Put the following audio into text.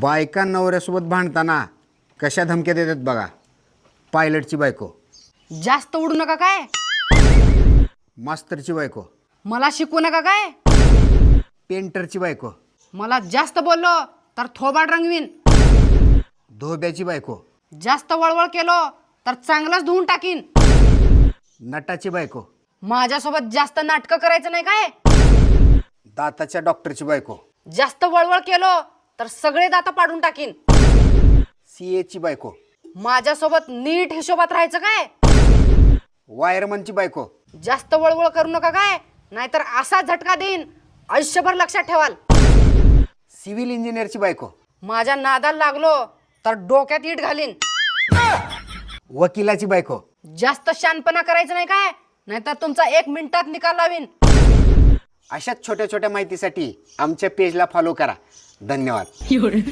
बायका नवऱ्यासोबत भांडताना कशा धमक्या देतात बघा. पायलटची बायको, जास्त उडू नका काय, मास्तरची बायको, मला शिकवू नका काय, पेंटरची बायको, मला जास्त बोललो तर थोबाड रंगवीन, धोब्याची बायको, जास्त वळवळ केलो तर चांगलंच धुवून टाकीन, नटाची बायको, माझ्यासोबत जास्त नाटकं करायचं नाही काय, दाताच्या डॉक्टरची बायको, जास्त वळवळ केलो तर सगळे दाता पाडून टाकीन, सीएची बायको, माझ्यासोबत नीट हिशोबात राहायचं काय, वायरमनची बायको, जास्त वळवळ करू नका काय, नाहीतर असा झटका देईन आयुष्यभर लक्षात ठेवाल, सिव्हिल इंजिनियरची बायको, माझ्या नादाला लागलो तर डोक्यात इट घालीन, वकिलाची बायको. जास्त शानपणा करायचं नाही काय, नाहीतर तुमचा 1 मिनिटात निकाल लावीन. अशाच छोट्या छोट्या माहितीसाठी आमच्या पेजला फॉलो करा. धन्यवाद.